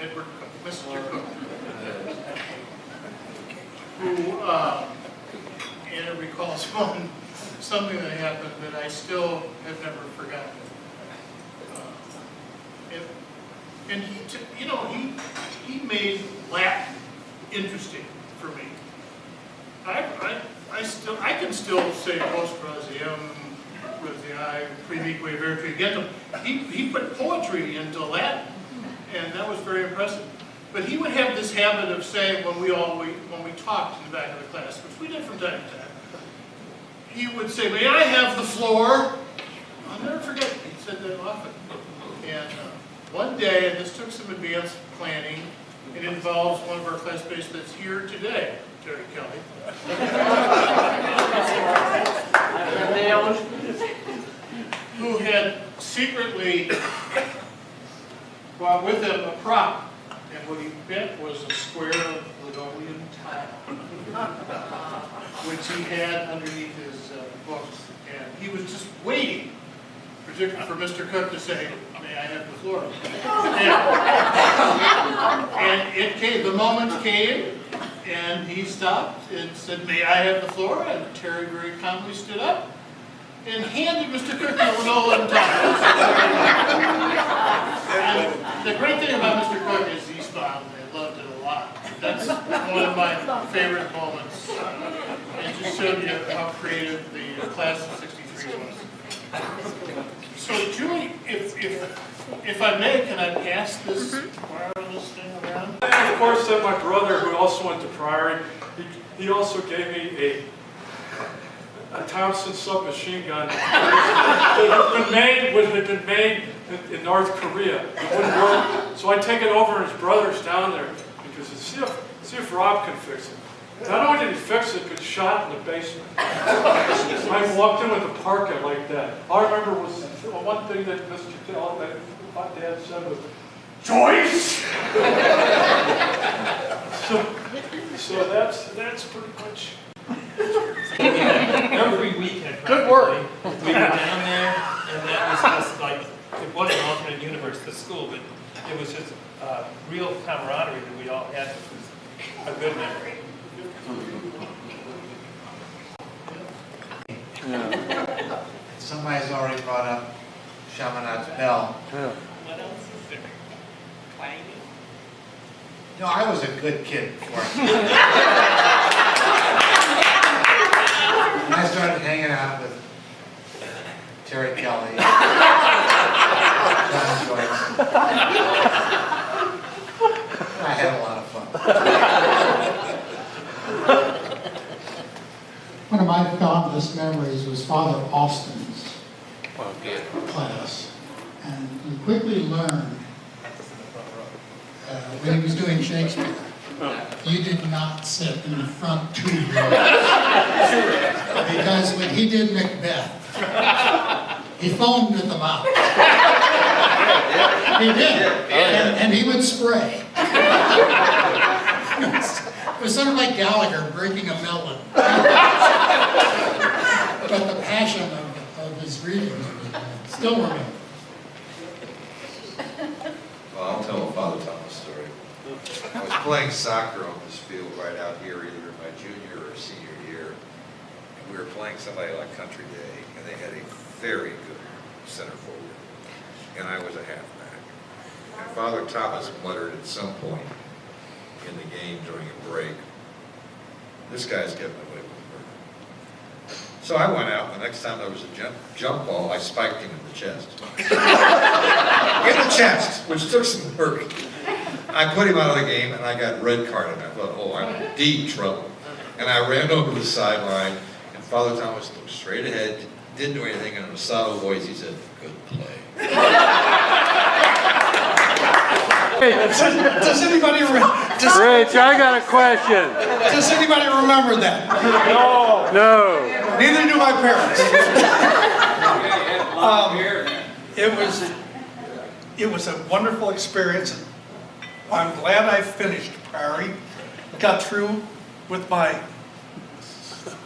Edward Cook, Mr. Cook, who, and it recalls something that happened that I still have never forgotten. And he, you know, he made Latin interesting for me. I can still say post rosiem, rosii, primique vertigentum. He put poetry into Latin, and that was very impressive. But he would have this habit of saying when we talked in the back of the class, which we did from time to time, he would say, "May I have the floor?" I'll never forget. He said that often. And one day, and this took some advanced planning, it involves one of our classmates that's here today, Terry Kelly. Who had secretly brought with him a prop, and what he bent was a square of linoleum tile, which he had underneath his books, and he was just waiting, particularly for Mr. Cook to say, "May I have the floor?" And it came, the moment came, and he stopped and said, "May I have the floor?" And Terry very calmly stood up and handed Mr. Cook the linoleum tile. And the great thing about Mr. Cook is he smiled, and I loved it a lot. That's one of my favorite moments. It just showed you how creative the class of '63 was. So Julie, if I may, can I pass this wireless thing around? And of course, then my brother, who also went to Priory, he also gave me a Thompson submachine gun that had been made in North Korea. It wouldn't work, so I take it over, and his brother's down there because see if Rob can fix it. Not only did he fix it, but shot in the basement. I walked in with a parka like that. All I remember was one thing that Mr. My dad said was, "Joyce!" so that's pretty much. Every weekend, good work. We were down there, and that was just like, it was an alternate universe to school, but it was just real camaraderie that we all had, which was a good memory. Somebody's already brought up Chaminad's Bell. What else is there? Twangy? No, I was a good kid before. I started hanging out with Terry Kelly, John Joyce. I had a lot of fun. One of my fondest memories was Father Austin's class. And we quickly learned when he was doing Shakespeare, you did not sit in the front 2 rows. Because when he did Macbeth, he foamed at the mouth. He did. And he would spray. It was sort of like Gallagher breaking a melon. But the passion of his readings still remains. Well, I'll tell a Father Thomas story. I was playing soccer on this field right out here, either in my junior or senior year. And we were playing somebody like Country Day, and they had a very good center forward. And I was a halfback. And Father Thomas muttered at some point in the game during a break, "This guy's getting away with murder." So I went out, and the next time there was a jump ball, I spiked him in the chest. In the chest, which took some work. I put him out of the game, and I got red carded. I thought, oh, I'm in deep trouble. And I ran over the sideline, and Father Thomas looked straight ahead, didn't do anything, and in a subtle voice he said, "Good play." Does anybody remember? Rich, I got a question. Does anybody remember that? No. Neither do my parents. It was a wonderful experience. I'm glad I finished Prairie, got through with my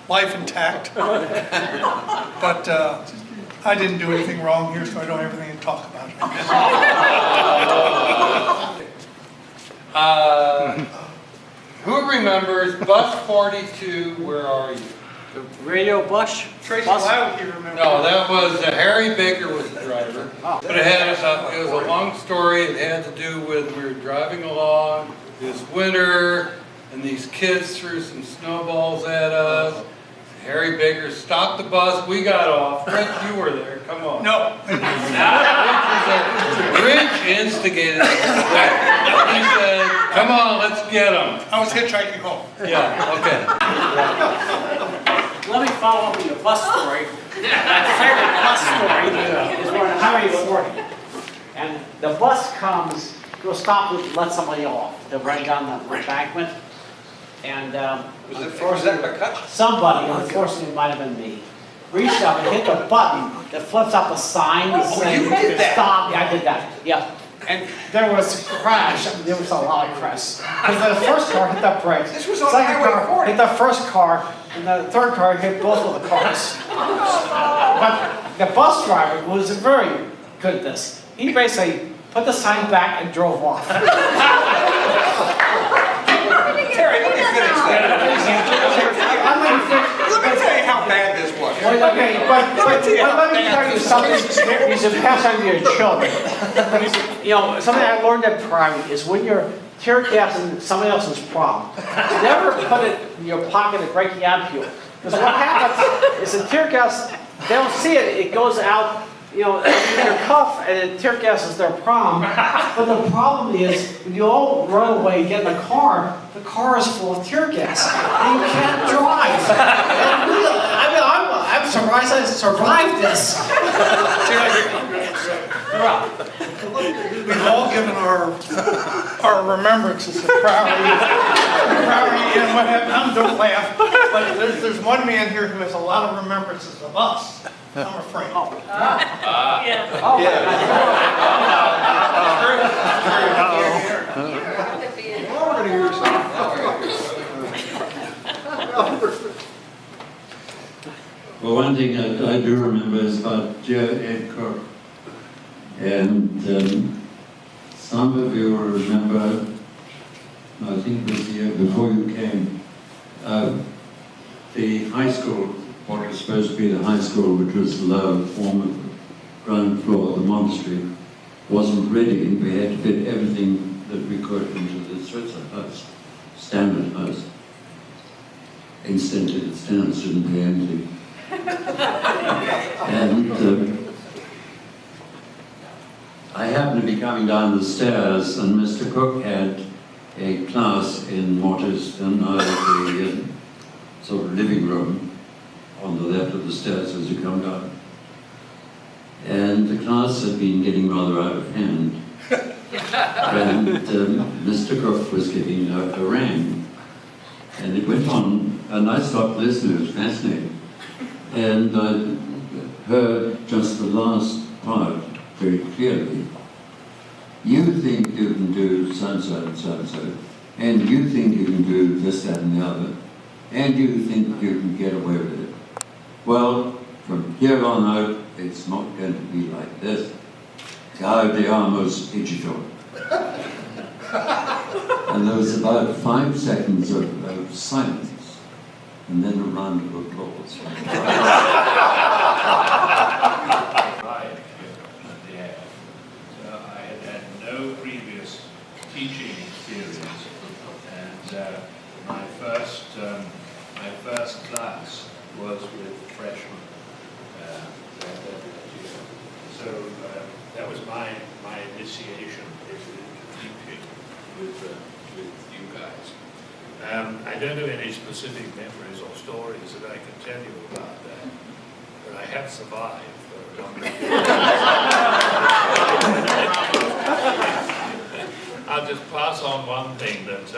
life intact. But I didn't do anything wrong here, so I don't have anything to talk about. remembers bus 42, where are you? The radio bus? Tracy bus? Loud, you remember? No, that was, Harry Baker was the driver. Oh. But it had, it was a long story. It had to do with, we were driving along this winter, and these kids threw some snowballs at us. Harry Baker stopped the bus, we got off. Rich, you were there, come on. No. Rich instigated it. He said, come on, let's get them. I was hitchhiking home. Yeah, okay. Let me follow up with your bus story. My favorite bus story is when Highway 40. And the bus comes to a stop and let somebody off. They're running down the embankment. And Was that McCutcheon? somebody, unfortunately it might have been me, reached up and hit the button that flips up a sign that says you did that? stop. Yeah, I did that. Yeah. And there was a crash. I mean, there was a lot of crash. Because the first car hit the brakes. This was on second Highway car 40. hit the first car, and the third car hit both of the cars. But the bus driver was very good at this. He basically put the sign back and drove off. Terry, let me finish that. Let me tell you how bad this was. Okay, but let me tell you something you should pass on to your children. You know, something I learned at primary is when you're tear gassing somebody else's prom, never put it in your pocket and break the ampule. Because what happens is the tear gas, they don't see it, it goes out, you know, in your cuff and it tear gases their prom. But the problem is, when you all run away and get in the car is full of tear gas. And you can't drive. I'm surprised I survived this. We've all given our remembrances of Prairie and what happened. Don't laugh, but there's one man here who has a lot of remembrances of us. I'm afraid. Well, one thing I do remember is about dear Ed Cook. And some of you will remember, I think it was the year before you came, the high school, what was supposed to be the high school, which was the lower former ground floor of the monastery, wasn't ready. We had to fit everything that we could into the Switzer house, standard house. Incidentally, the standards didn't pay anything. And I happened to be coming down the stairs, and Mr. Cook had a class in what is now the sort of living room on the left of the stairs as you come down. And the class had been getting rather out of hand. And Mr. Cook was giving a harangue. And it went on, and I stopped listening, it was fascinating. And I heard just the last part very clearly. You think you can do so-and-so and so-and-so, and you think you can do this, that, and the other, and you think you can get away with it. Well, from here on out, it's not going to be like this. Gaudiamus igitur. And there was about 5 seconds of silence, and then a round of applause. I had had no previous teaching experience, and my first class was with freshmen that year. So that was my initiation into teaching with you guys. I don't have any specific memories or stories that I can tell you about that, but I have survived for a number of years. I'll just pass on one thing that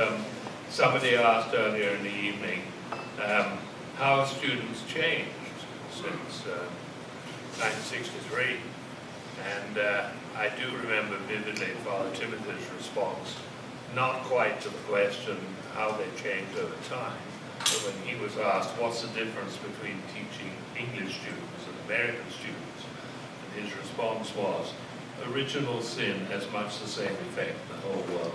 somebody asked earlier in the evening, how have students changed since 1963? And I do remember vividly Father Timothy's response, not quite to the question how they changed over time, but when he was asked what's the difference between teaching English students and American students, and his response was, original sin has much the same effect the whole world